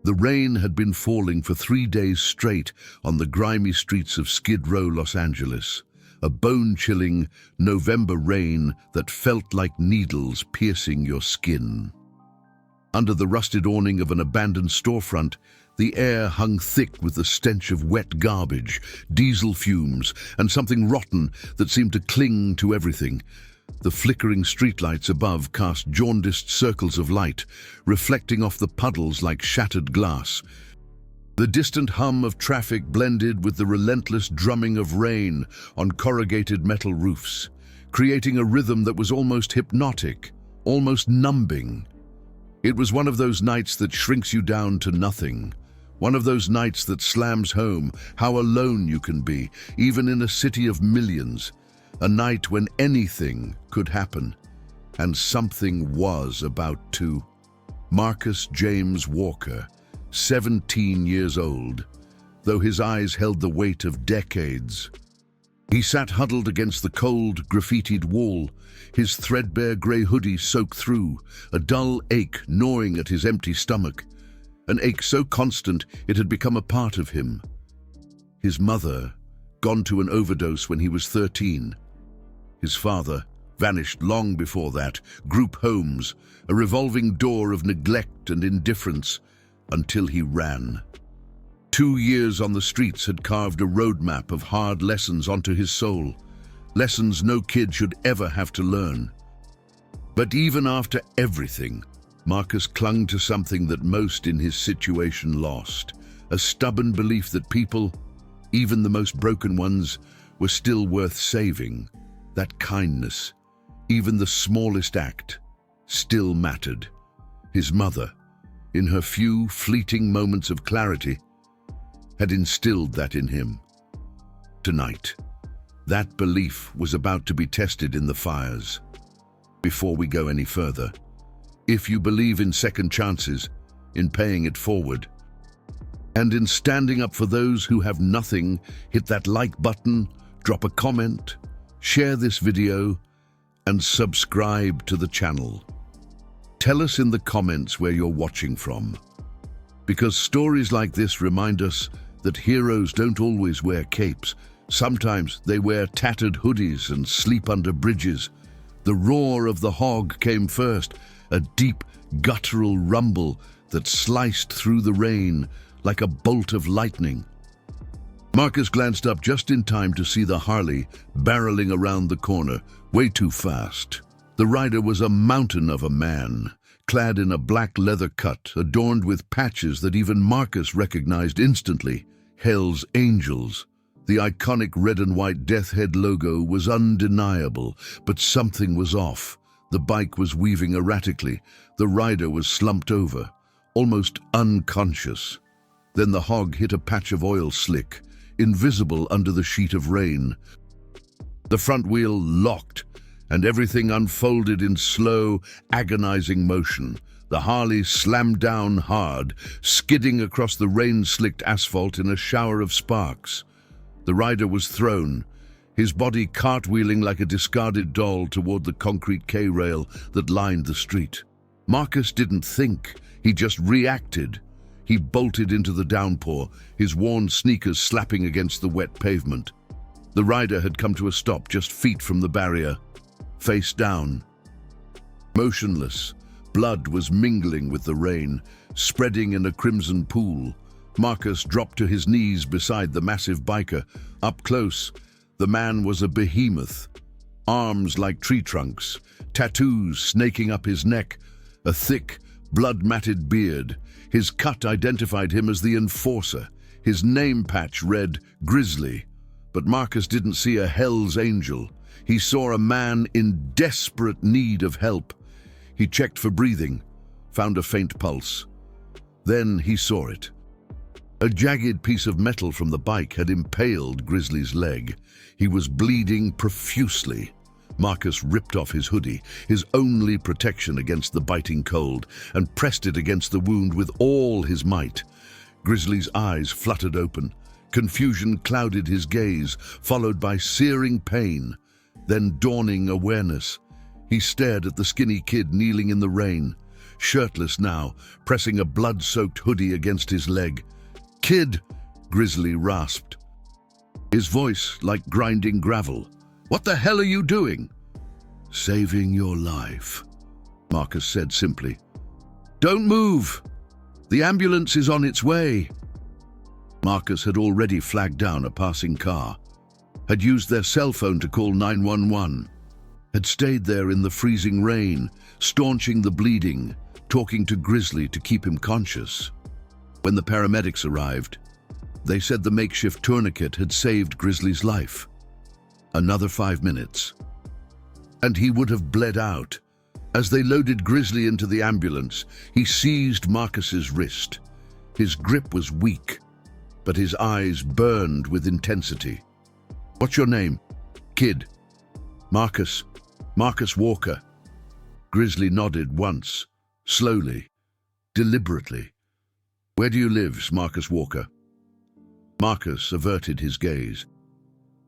The rain had been falling for 3 days straight on the grimy streets of Skid Row, Los Angeles. A bone-chilling November rain that felt like needles piercing your skin. Under the rusted awning of an abandoned storefront, the air hung thick with the stench of wet garbage, diesel fumes, and something rotten that seemed to cling to everything. The flickering streetlights above cast jaundiced circles of light, reflecting off the puddles like shattered glass. The distant hum of traffic blended with the relentless drumming of rain on corrugated metal roofs, creating a rhythm that was almost hypnotic, almost numbing. It was one of those nights that shrinks you down to nothing. One of those nights that slams home how alone you can be, even in a city of millions. A night when anything could happen, and something was about to. Marcus James Walker, 17 years old, though his eyes held the weight of decades. He sat huddled against the cold, graffitied wall, his threadbare grey hoodie soaked through, a dull ache gnawing at his empty stomach, an ache so constant it had become a part of him. His mother, gone to an overdose when he was 13. His father, vanished long before that, group homes, a revolving door of neglect and indifference, until he ran. 2 years on the streets had carved a roadmap of hard lessons onto his soul, lessons no kid should ever have to learn. But even after everything, Marcus clung to something that most in his situation lost, a stubborn belief that people, even the most broken ones, were still worth saving. That kindness, even the smallest act, still mattered. His mother, in her few fleeting moments of clarity, had instilled that in him. Tonight, that belief was about to be tested in the fires. Before we go any further, if you believe in second chances, in paying it forward, and in standing up for those who have nothing, hit that like button, drop a comment, share this video, and subscribe to the channel. Tell us in the comments where you're watching from, because stories like this remind us that heroes don't always wear capes. Sometimes they wear tattered hoodies and sleep under bridges. The roar of the hog came first, a deep, guttural rumble that sliced through the rain like a bolt of lightning. Marcus glanced up just in time to see the Harley barreling around the corner, way too fast. The rider was a mountain of a man, clad in a black leather cut, adorned with patches that even Marcus recognized instantly. Hell's Angels. The iconic red and white Death Head logo was undeniable, but something was off. The bike was weaving erratically. The rider was slumped over, almost unconscious. Then the hog hit a patch of oil slick, invisible under the sheet of rain. The front wheel locked, and everything unfolded in slow, agonizing motion. The Harley slammed down hard, skidding across the rain-slicked asphalt in a shower of sparks. The rider was thrown, his body cartwheeling like a discarded doll toward the concrete K-rail that lined the street. Marcus didn't think, he just reacted. He bolted into the downpour, his worn sneakers slapping against the wet pavement. The rider had come to a stop just feet from the barrier, face down. Motionless, blood was mingling with the rain, spreading in a crimson pool. Marcus dropped to his knees beside the massive biker. Up close, the man was a behemoth. Arms like tree trunks, tattoos snaking up his neck, a thick, blood-matted beard. His cut identified him as the Enforcer. His name patch read Grizzly. But Marcus didn't see a Hell's Angel. He saw a man in desperate need of help. He checked for breathing, found a faint pulse. Then he saw it. A jagged piece of metal from the bike had impaled Grizzly's leg. He was bleeding profusely. Marcus ripped off his hoodie, his only protection against the biting cold, and pressed it against the wound with all his might. Grizzly's eyes fluttered open. Confusion clouded his gaze, followed by searing pain, then dawning awareness. He stared at the skinny kid kneeling in the rain. shirtless now, pressing a blood-soaked hoodie against his leg. "Kid," Grizzly rasped, his voice like grinding gravel. "What the hell are you doing?" "Saving your life," Marcus said simply. "Don't move. The ambulance is on its way." Marcus had already flagged down a passing car, had used their cell phone to call 911, had stayed there in the freezing rain, staunching the bleeding, talking to Grizzly to keep him conscious. When the paramedics arrived, they said the makeshift tourniquet had saved Grizzly's life. Another 5 minutes, and he would have bled out. As they loaded Grizzly into the ambulance, he seized Marcus's wrist. His grip was weak, but his eyes burned with intensity. "What's your name?" "Kid." "Marcus. Marcus Walker." Grizzly nodded once, slowly, deliberately. "Where do you live, Marcus Walker?" Marcus averted his gaze.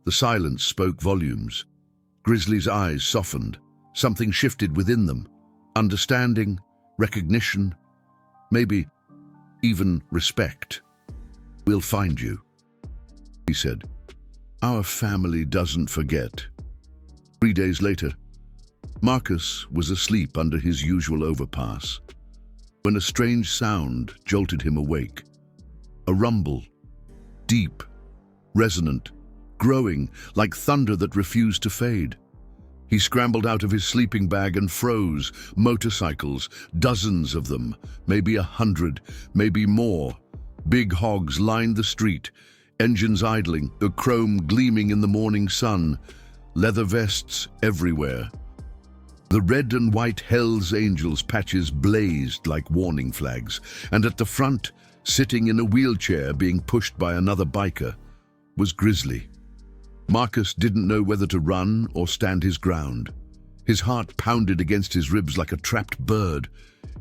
The silence spoke volumes. Grizzly's eyes softened. Something shifted within them. Understanding, recognition, maybe even respect. "We'll find you," he said. "Our family doesn't forget." 3 days later, Marcus was asleep under his usual overpass when a strange sound jolted him awake. A rumble, deep, resonant, growing like thunder that refused to fade. He scrambled out of his sleeping bag and froze. Motorcycles, dozens of them, maybe 100, maybe more. Big hogs lined the street, engines idling, the chrome gleaming in the morning sun, leather vests everywhere. The red and white Hells Angels patches blazed like warning flags, and at the front, sitting in a wheelchair being pushed by another biker, was Grizzly. Marcus didn't know whether to run or stand his ground. His heart pounded against his ribs like a trapped bird.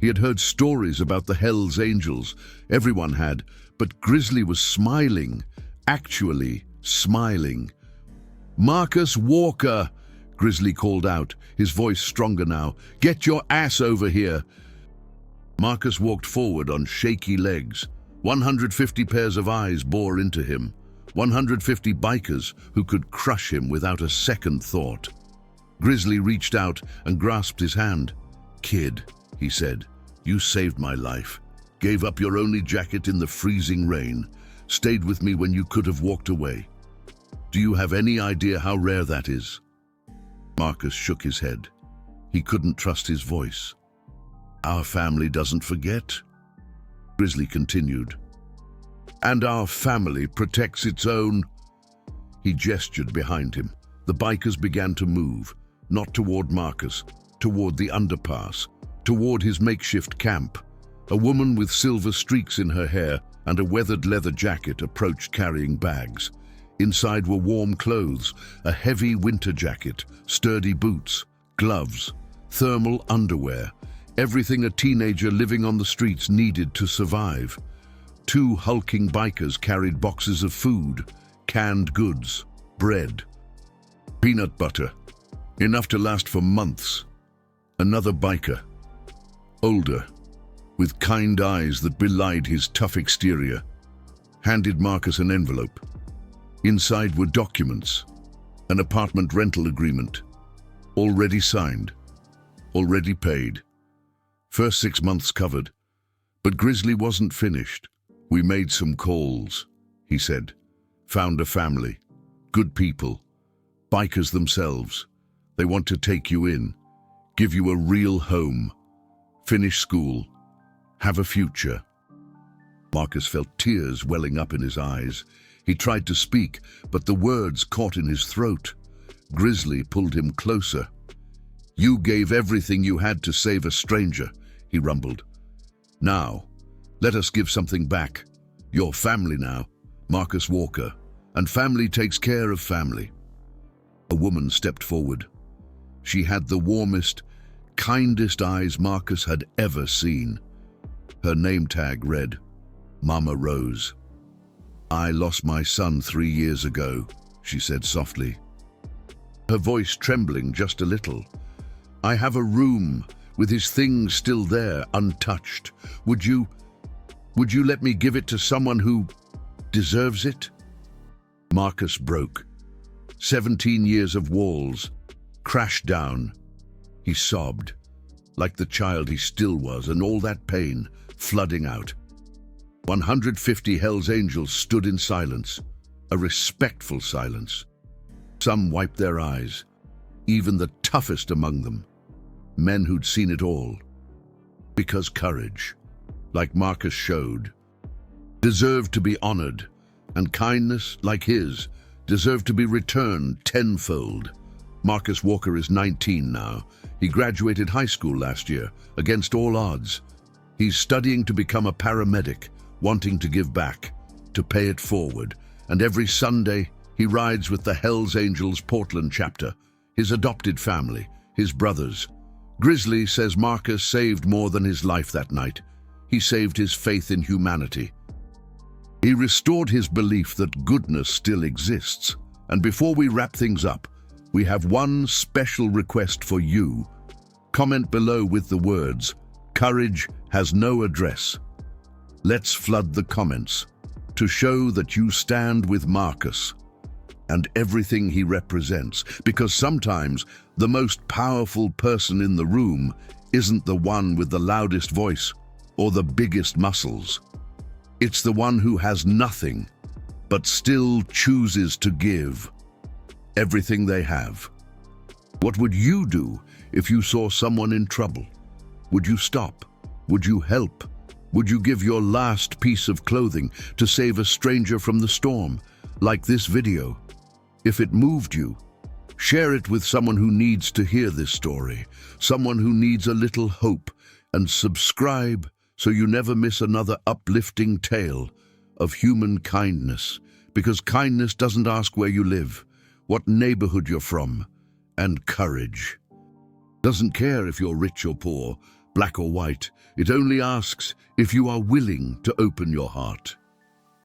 He had heard stories about the Hells Angels. Everyone had, but Grizzly was smiling, actually smiling. "Marcus Walker," Grizzly called out, his voice stronger now. "Get your ass over here." Marcus walked forward on shaky legs. 150 pairs of eyes bore into him. 150 bikers who could crush him without a second thought. Grizzly reached out and grasped his hand. "Kid," he said, "you saved my life. Gave up your only jacket in the freezing rain. Stayed with me when you could have walked away. Do you have any idea how rare that is?" Marcus shook his head. He couldn't trust his voice. "Our family doesn't forget," Grizzly continued. "And our family protects its own." He gestured behind him. The bikers began to move, not toward Marcus, toward the underpass, toward his makeshift camp. A woman with silver streaks in her hair and a weathered leather jacket approached carrying bags. Inside were warm clothes, a heavy winter jacket, sturdy boots, gloves, thermal underwear, everything a teenager living on the streets needed to survive. 2 hulking bikers carried boxes of food, canned goods, bread, peanut butter, enough to last for months. Another biker, older, with kind eyes that belied his tough exterior, handed Marcus an envelope. Inside were documents, an apartment rental agreement, already signed, already paid. First 6 months covered, but Grizzly wasn't finished. "We made some calls," he said. "Found a family, good people, bikers themselves. They want to take you in, give you a real home, finish school, have a future." Marcus felt tears welling up in his eyes. He tried to speak, but the words caught in his throat. Grizzly pulled him closer. "You gave everything you had to save a stranger," he rumbled. "Now, let us give something back. Your family now, Marcus Walker, and family takes care of family." A woman stepped forward. She had the warmest, kindest eyes Marcus had ever seen. Her name tag read, Mama Rose. "I lost my son 3 years ago," she said softly, her voice trembling just a little. "I have a room with his things still there, untouched. Would you let me give it to someone who deserves it? Marcus broke. 17 years of walls crashed down. He sobbed, like the child he still was, and all that pain flooding out. 150 Hell's Angels stood in silence, a respectful silence. Some wiped their eyes, even the toughest among them, men who'd seen it all. Because courage, like Marcus showed, deserved to be honored, and kindness, like his, deserved to be returned tenfold. Marcus Walker is 19 now. He graduated high school last year, against all odds. He's studying to become a paramedic, wanting to give back, to pay it forward. And every Sunday, he rides with the Hell's Angels Portland chapter, his adopted family, his brothers. Grizzly says Marcus saved more than his life that night. He saved his faith in humanity. He restored his belief that goodness still exists. And before we wrap things up, we have one special request for you. Comment below with the words, "Courage has no address." Let's flood the comments to show that you stand with Marcus and everything he represents, because sometimes the most powerful person in the room isn't the one with the loudest voice or the biggest muscles. It's the one who has nothing, but still chooses to give everything they have. What would you do if you saw someone in trouble? Would you stop? Would you help? Would you give your last piece of clothing to save a stranger from the storm, like this video? If it moved you, share it with someone who needs to hear this story, someone who needs a little hope, and subscribe so you never miss another uplifting tale of human kindness, because kindness doesn't ask where you live, what neighborhood you're from, and courage doesn't care if you're rich or poor, black or white. It only asks if you are willing to open your heart.